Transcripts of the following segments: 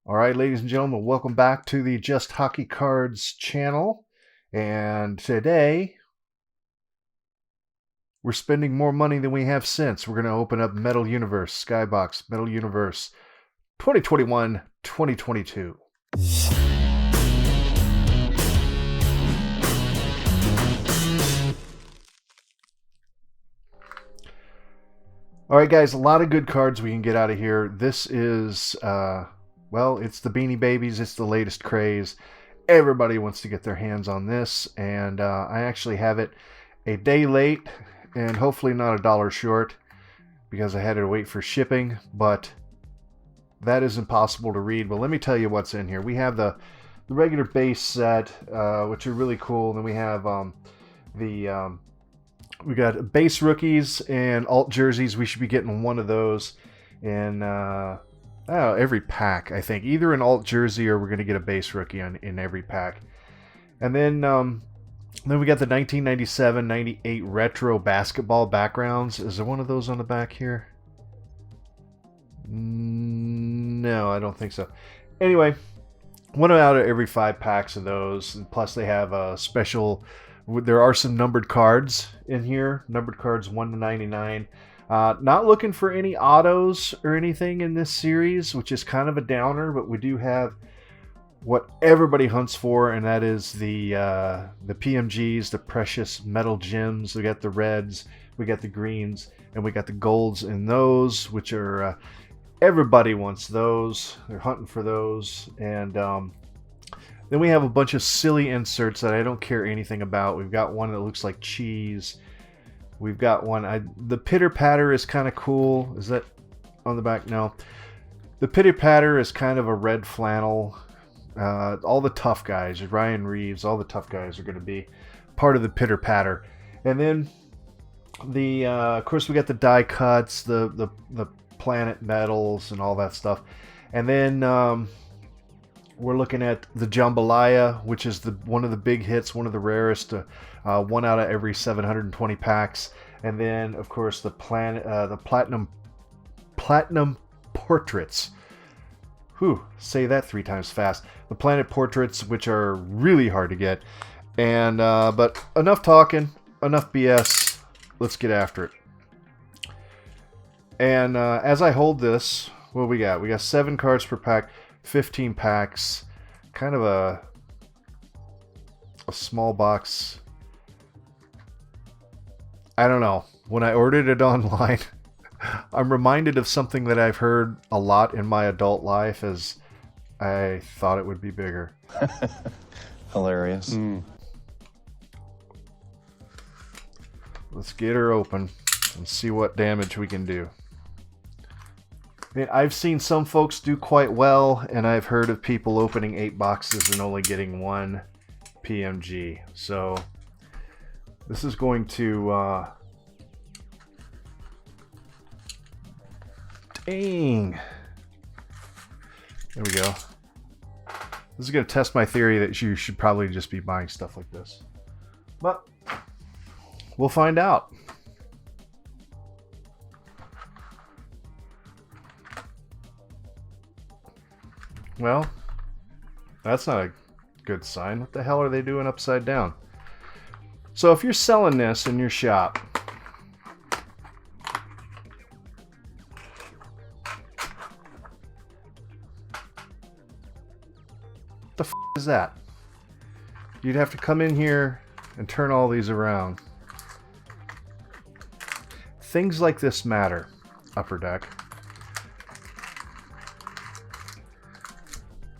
All right, ladies and gentlemen, welcome back to the Just Hockey Cards channel. And today, we're spending more money than we have since. We're going to open up Metal Universe, Skybox, Metal Universe 2021-2022. All right, guys, a lot of good cards we can get out of here. This is, well, it's the Beanie Babies. It's the latest craze. Everybody wants to get their hands on this, and I actually have it a day late and hopefully not $1 short because I had to wait for shipping, but that is impossible to read. But let me tell you what's in here. We have the regular base set, which are really cool. Then we have we got base rookies and alt jerseys. We should be getting one of those in every pack, I think. Either an alt jersey or we're going to get a base rookie in every pack. And then we got the 1997-98 retro basketball backgrounds. Is there one of those on the back here? No, I don't think so. Anyway, one out of every 5 packs of those. And plus they have a special... There are some numbered cards in here. Numbered cards 1 to 99. Not looking for any autos or anything in this series, which is kind of a downer, but we do have what everybody hunts for, and that is the PMGs, the precious metal gems. We got the reds, we got the greens, and we got the golds in those, which are everybody wants those. They're hunting for those. And then we have a bunch of silly inserts that I don't care anything about. We've got one that looks like cheese. We've got one. The pitter patter is kind of cool. Is that on the back? No. The pitter patter is kind of a red flannel. All the tough guys, Ryan Reeves, all the tough guys are going to be part of the pitter patter. And then of course, we got the die cuts, the planet metals, and all that stuff. And then we're looking at the Jambalaya, which is one of the big hits, one of the rarest, one out of every 720 packs. And then, of course, the platinum portraits. Whew, say that 3 times fast. The planet portraits, which are really hard to get. And but enough talking, enough BS. Let's get after it. And as I hold this, what we got? We got 7 cards per pack. 15 packs, kind of a small box. I don't know. When I ordered it online, I'm reminded of something that I've heard a lot in my adult life, as I thought it would be bigger. Hilarious. Let's get her open and see what damage we can do. I've seen some folks do quite well, and I've heard of people opening 8 boxes and only getting 1 PMG. So this is going to dang. There we go. This is going to test my theory that you should probably just be buying stuff like this. But we'll find out. Well, that's not a good sign. What the hell are they doing upside down? So if you're selling this in your shop, the f is that? You'd have to come in here and turn all these around. Things like this matter, Upper Deck.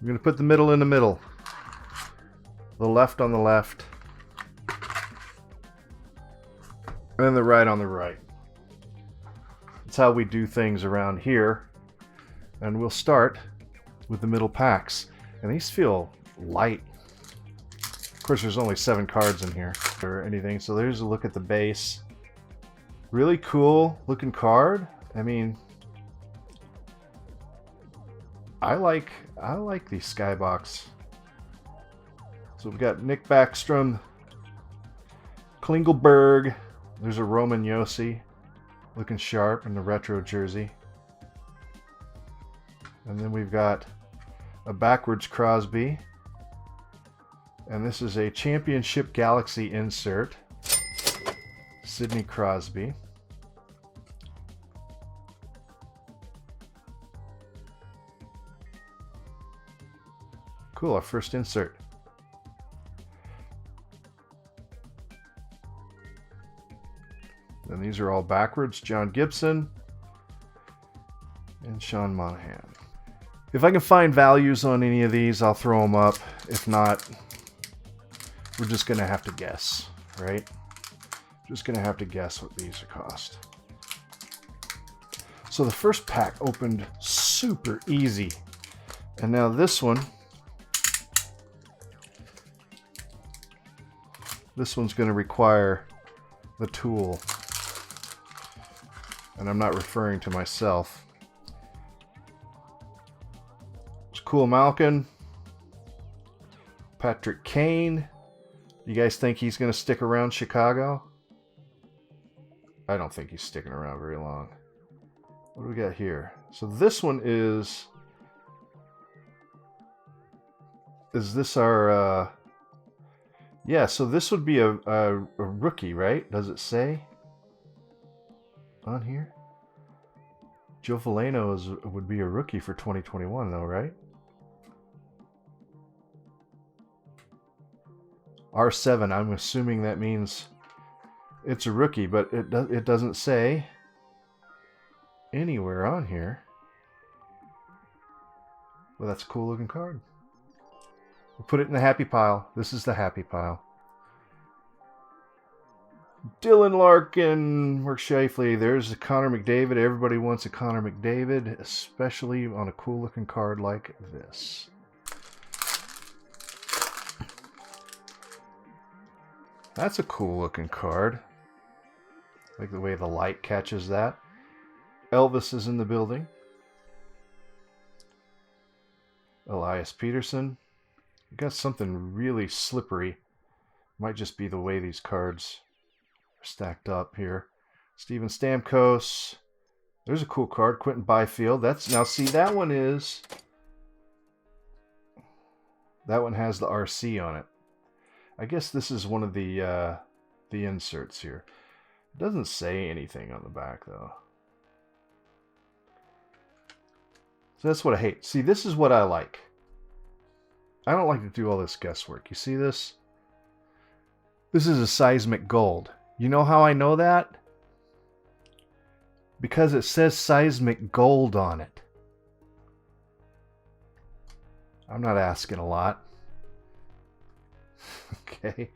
I'm going to put the middle in the middle, the left on the left, and the right on the right. That's how we do things around here. And we'll start with the middle packs. And these feel light. Of course, there's only 7 cards in here or anything. So there's a look at the base. Really cool looking card. I mean, I like these Skybox. So we've got Nick Backstrom, Klingelberg. There's a Roman Yossi looking sharp in the retro jersey. And then we've got a backwards Crosby. And this is a Championship Galaxy insert. Sidney Crosby. Cool, our first insert. And these are all backwards. John Gibson and Sean Monahan. If I can find values on any of these, I'll throw them up. If not, we're just going to have to guess, right? Just going to have to guess what these are cost. So the first pack opened super easy. And now this one's going to require the tool. And I'm not referring to myself. It's Cool Malkin. Patrick Kane. You guys think he's going to stick around Chicago? I don't think he's sticking around very long. What do we got here? So this one is this our... yeah, so this would be a rookie, right? Does it say on here? Joe Veleno would be a rookie for 2021, though, right? R7, I'm assuming that means it's a rookie, but it doesn't say anywhere on here. Well, that's a cool looking card. We'll put it in the happy pile. This is the happy pile. Dylan Larkin, Mark Scheifele. There's a Connor McDavid. Everybody wants a Connor McDavid, especially on a cool looking card like this. That's a cool looking card. I like the way the light catches that. Elvis is in the building. Elias Peterson. We got something really slippery. Might just be the way these cards are stacked up here. Steven Stamkos. There's a cool card. Quentin Byfield. That's now see that one has the RC on it. I guess this is one of the inserts here. It doesn't say anything on the back though. So that's what I hate. See, this is what I like. I don't like to do all this guesswork. You see this? This is a seismic gold. You know how I know that? Because it says seismic gold on it. I'm not asking a lot. Okay.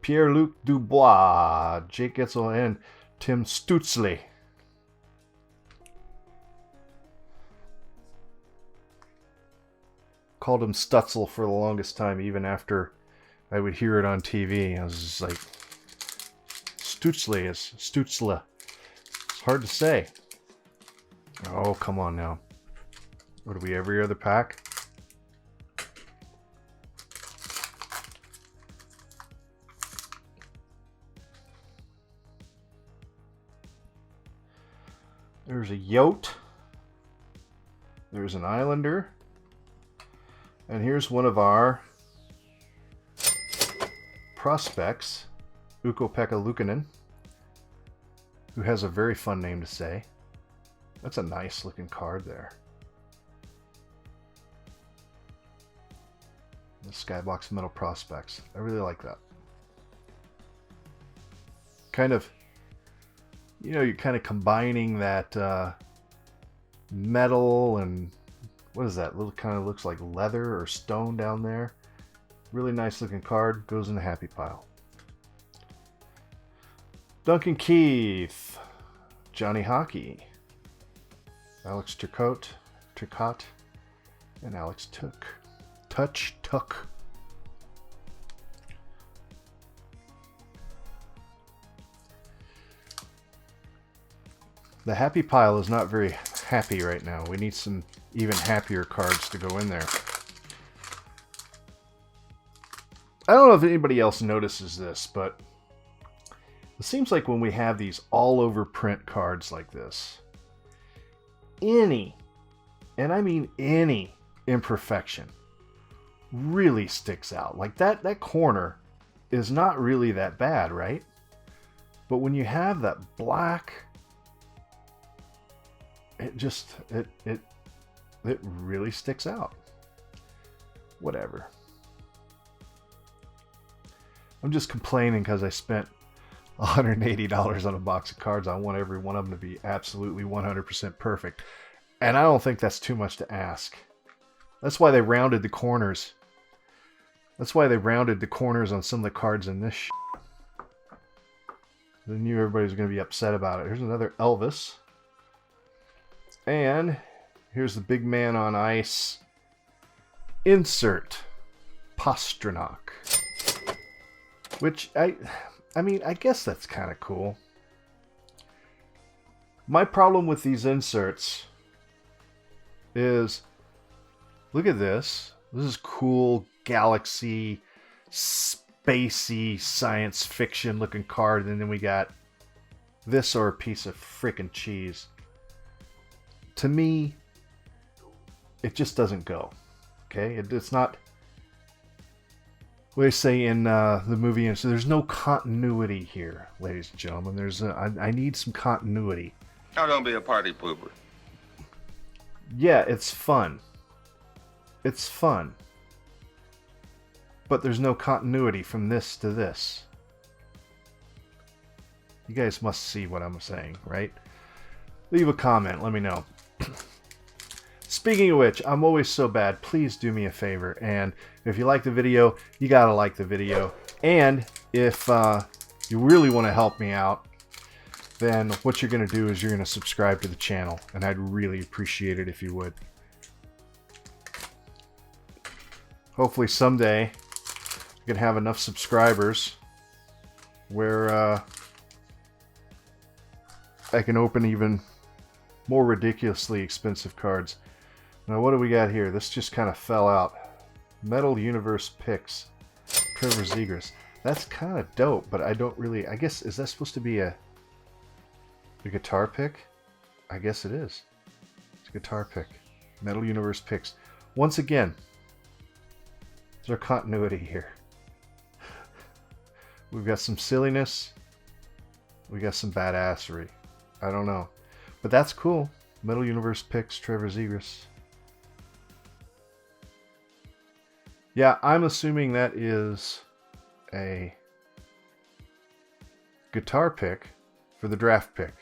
Pierre-Luc Dubois, Jake Getzel, and Tim Stützle. Called him Stutzel for the longest time, even after I would hear it on TV. I was just like, Stützle is Stützle. It's hard to say. Oh, come on now. What are we, every other pack? There's a Yote. There's an Islander. And here's one of our prospects, Ukko-Pekka Luukkonen, who has a very fun name to say. That's a nice looking card there. The Skybox Metal Prospects. I really like that. Kind of, you know, you're kind of combining that metal and what is that? Little kind of looks like leather or stone down there. Really nice looking card. Goes in the happy pile. Duncan Keith. Johnny Hockey. Alex Turcotte. And Alex Tuch. The happy pile is not very happy right now. We need some even happier cards to go in there. I don't know if anybody else notices this, but it seems like when we have these all over print cards like this, any, and I mean any, imperfection really sticks out. Like that corner is not really that bad, right? But when you have that black, it just it really sticks out. Whatever. I'm just complaining because I spent $180 on a box of cards. I want every one of them to be absolutely 100% perfect. And I don't think that's too much to ask. That's why they rounded the corners. That's why they rounded the corners on some of the cards in this shit. They knew everybody was going to be upset about it. Here's another Elvis. And here's the big man on ice. Insert Pasternak. Which, I mean, I guess that's kind of cool. My problem with these inserts is, look at this. This is cool, galaxy, spacey, science fiction looking card. And then we got this or a piece of freaking cheese. To me, it just doesn't go. Okay? It's not... What they say in the movie, so there's no continuity here, ladies and gentlemen. I need some continuity. Oh, don't be a party pooper. Yeah, it's fun. It's fun. But there's no continuity from this to this. You guys must see what I'm saying, right? Leave a comment, let me know. Speaking of which, I'm always so bad. Please do me a favor, and if you like the video, you gotta like the video. And if you really want to help me out, then what you're gonna do is you're gonna subscribe to the channel, and I'd really appreciate it if you would. Hopefully someday I can have enough subscribers where I can open even more ridiculously expensive cards. Now, what do we got here? This just kind of fell out. Metal Universe Picks. Trevor Zegras. That's kind of dope, but I don't really... I guess, is that supposed to be a guitar pick? I guess it is. It's a guitar pick. Metal Universe Picks. Once again, is there continuity here? We've got some silliness. We got some badassery. I don't know. But that's cool. Metal Universe Picks, Trevor Zegras. Yeah, I'm assuming that is a guitar pick for the draft pick.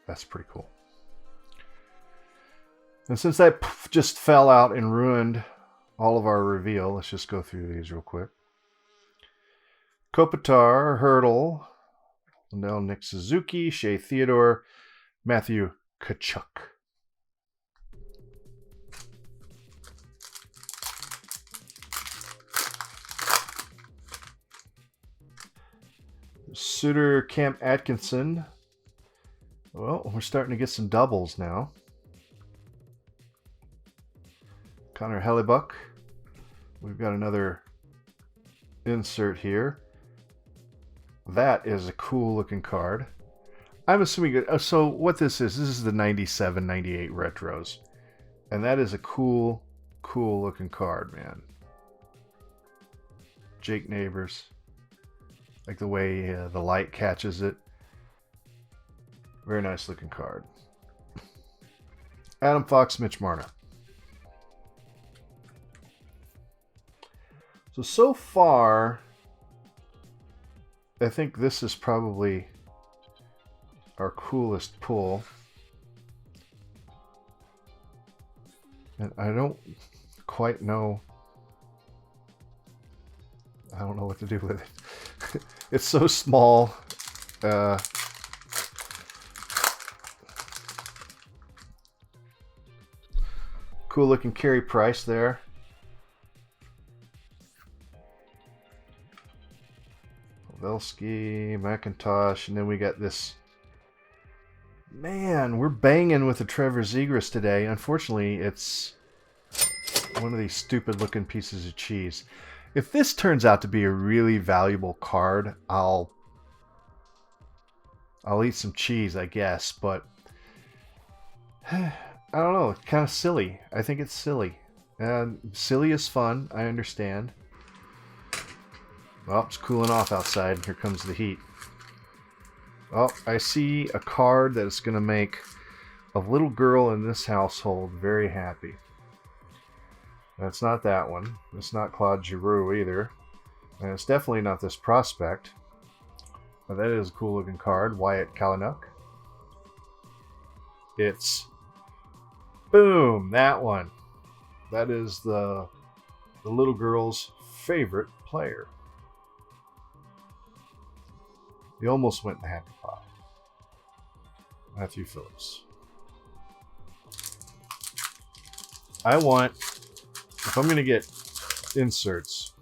That's pretty cool. And since that just fell out and ruined all of our reveal, let's just go through these real quick. Kopitar, Hurdle, Lindell, Nick Suzuki, Shea Theodore, Matthew Tkachuk. Suter, Cam Atkinson. Well, we're starting to get some doubles now. Connor Hellebuck. We've got another insert here. That is a cool looking card. I'm assuming... So what this is the 97, 98 retros. And that is a cool looking card, man. Jake Neighbors. Like the way the light catches it. Very nice looking card. Adam Fox, Mitch Marner. So far, I think this is probably our coolest pull. And I don't quite know. I don't know what to do with it. It's so small. Cool looking Carey Price there. Pavelski, McIntosh, and then we got this. Man, we're banging with the Trevor Zegras today. Unfortunately, it's one of these stupid looking pieces of cheese. If this turns out to be a really valuable card, I'll eat some cheese, I guess, but I don't know. It's kind of silly. I think it's silly. And silly is fun. I understand. Well, it's cooling off outside. Here comes the heat. Oh, I see a card that is going to make a little girl in this household very happy. That's not that one. It's not Claude Giroux either. And it's definitely not this prospect. But that is a cool looking card. Wyatt Kalynuk. It's... boom! That one. That is the little girl's favorite player. He almost went in the happy pot. Matthew Phillips. I want... if I'm going to get inserts,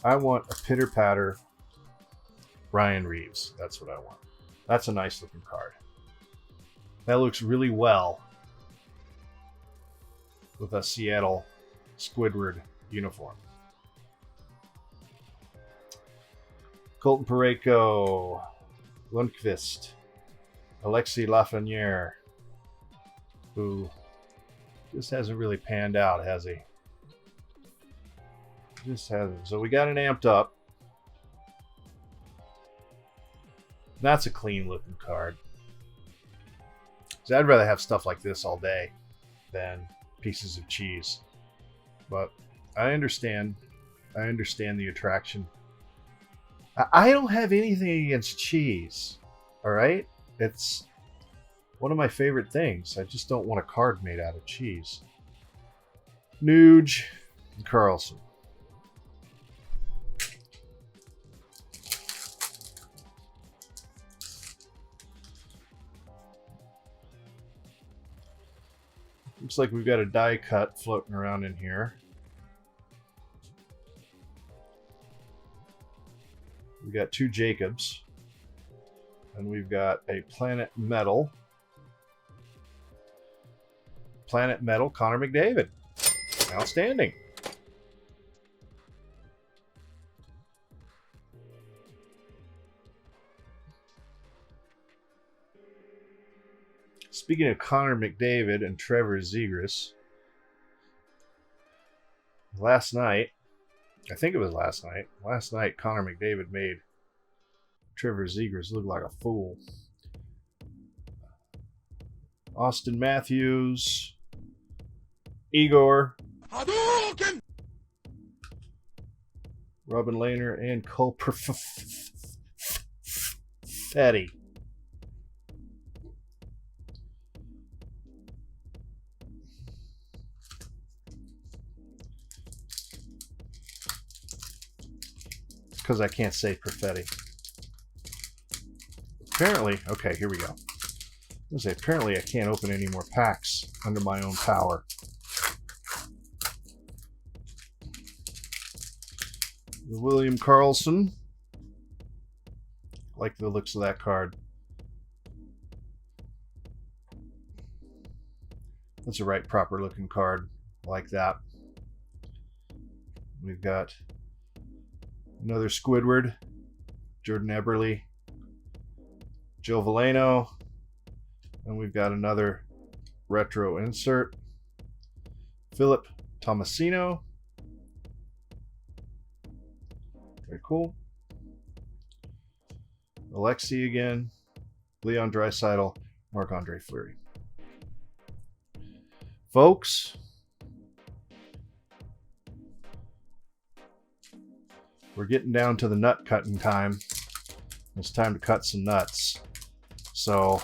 I want a pitter-patter Ryan Reeves. That's what I want. That's a nice looking card. That looks really well with a Seattle Squidward uniform. Colton Parayko, Lundqvist, Alexis Lafreniere, who just hasn't really panned out, has he? Just hasn't. So we got it amped up. That's a clean looking card. So I'd rather have stuff like this all day than pieces of cheese. But I understand. I understand the attraction. I don't have anything against cheese. Alright? It's one of my favorite things. I just don't want a card made out of cheese. Nuge and Carlson. Looks like we've got a die cut floating around in here. We've got two Jacobs. And we've got a Planet Metal. Planet Metal Connor McDavid. Outstanding. Speaking of Connor McDavid and Trevor Zegras, last night, I think it was last night Connor McDavid made Trevor Zegras look like a fool. Austin Matthews, Igor, Hadouken! Robin Lehner, and Cole Perfetti. Because I can't say Perfetti. Apparently, okay, here we go. Let's say apparently I can't open any more packs under my own power. William Karlsson. Like the looks of that card. That's a right proper looking card. Like that. We've got another Squidward, Jordan Eberle, Joe Veleno, and we've got another retro insert, Philip Tomasino. Very cool. Alexi again, Leon Draisaitl, Marc-Andre Fleury. Folks, we're getting down to the nut cutting time. It's time to cut some nuts. So,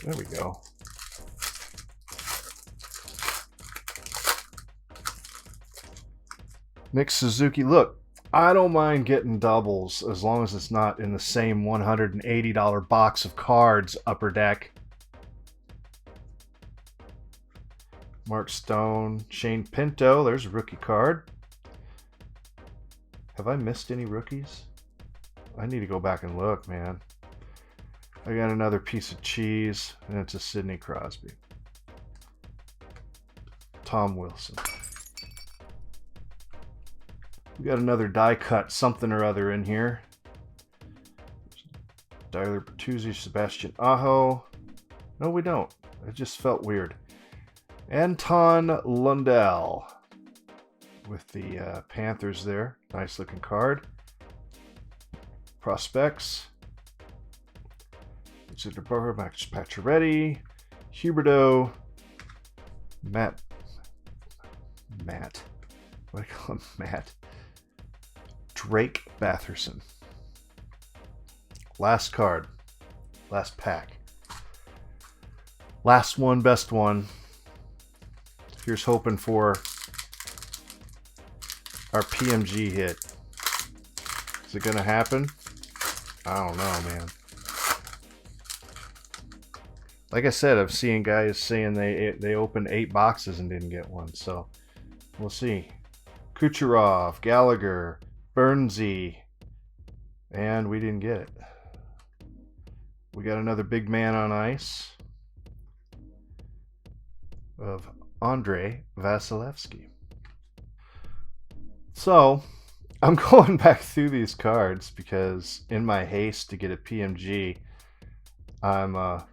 there we go. Nick Suzuki, look, I don't mind getting doubles as long as it's not in the same $180 box of cards, Upper Deck. Mark Stone, Shane Pinto, there's a rookie card. Have I missed any rookies? I need to go back and look, man. I got another piece of cheese, and it's a Sidney Crosby. Tom Wilson. We got another die cut something or other in here. Tyler Bertuzzi, Sebastian Aho. No, we don't. It just felt weird. Anton Lundell with the Panthers there. Nice looking card. Prospects. Richard Barber, Max Pacioretty, Huberdeau, Matt. What do I call him? Matt. Drake Batherson. Last card. Last pack. Last one, best one. Here's hoping for our PMG hit. Is it going to happen? I don't know, man. Like I said, I've seen guys saying they opened 8 boxes and didn't get one. So we'll see. Kucherov, Gallagher, Bernsey, and we didn't get it. We got another big man on ice of Andrei Vasilevsky. So I'm going back through these cards because in my haste to get a PMG, I'm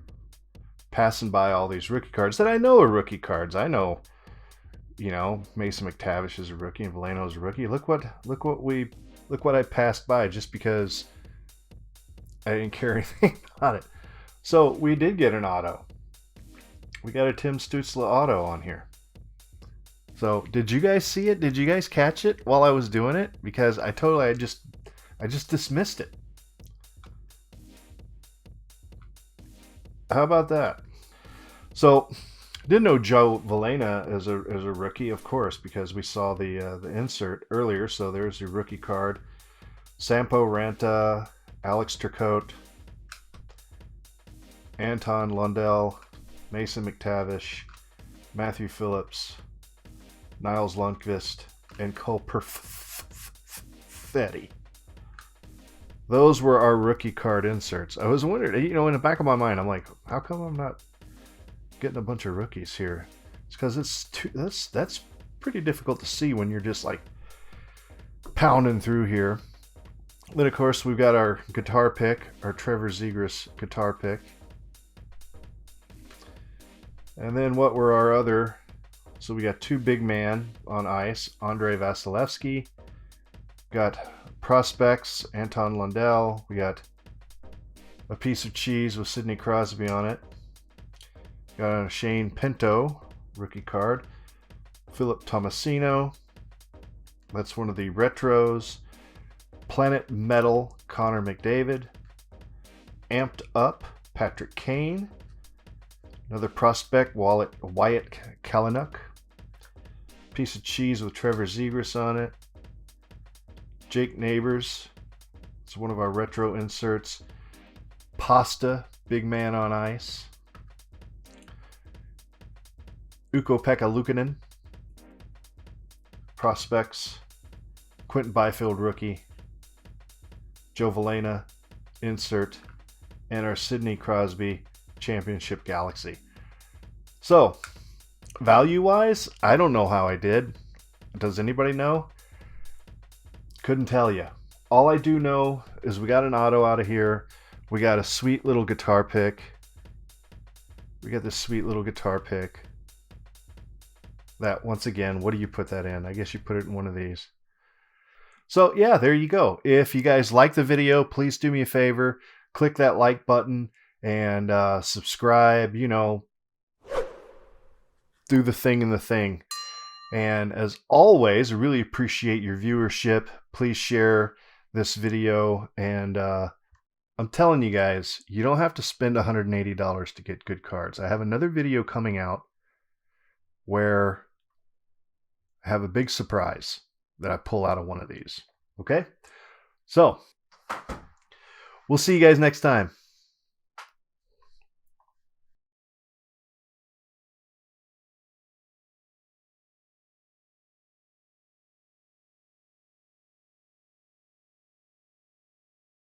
passing by all these rookie cards that I know are rookie cards. I know, you know, Mason McTavish is a rookie and Veleno's a rookie. Look what I passed by just because I didn't care anything about it. So we did get an auto. We got a Tim Stützle auto on here. So did you guys see it? Did you guys catch it while I was doing it? Because I just dismissed it. How about that? So didn't know Joe Velena as a rookie, of course, because we saw the insert earlier. So there's your rookie card. Sampo Ranta, Alex Turcotte, Anton Lundell, Mason McTavish, Matthew Phillips, Niles Lundqvist, and Cole Perfetti. Those were our rookie card inserts. I was wondering, you know, in the back of my mind, I'm like, how come I'm not getting a bunch of rookies here? It's because that's pretty difficult to see when you're just like pounding through here. Then, of course, we've got our guitar pick, our Trevor Zegras guitar pick. And then what were our other... So we got 2 big man on ice, Andrei Vasilevsky. Got prospects, Anton Lundell. We got a piece of cheese with Sidney Crosby on it. Got a Shane Pinto rookie card. Philip Tomasino. That's one of the retros. Planet Metal, Connor McDavid. Amped Up, Patrick Kane. Another prospect, Wyatt Kalynuk. Piece of cheese with Trevor Zegras on it. Jake Neighbors. It's one of our retro inserts. Pasta, big man on ice. Ukko-Pekka Luukkonen. Prospects. Quentin Byfield rookie. Joe Velena insert. And our Sidney Crosby Championship Galaxy. So, value-wise, I don't know how I did. Does anybody know? Couldn't tell you. All I do know is we got an auto out of here. We got a sweet little guitar pick. We got this sweet little guitar pick. That, once again, what do you put that in? I guess you put it in one of these. So, yeah, there you go. If you guys like the video, please do me a favor. Click that like button and subscribe, you know, do the thing in the thing. And as always, I really appreciate your viewership. Please share this video. And I'm telling you guys, you don't have to spend $180 to get good cards. I have another video coming out where I have a big surprise that I pull out of one of these. Okay? So, we'll see you guys next time.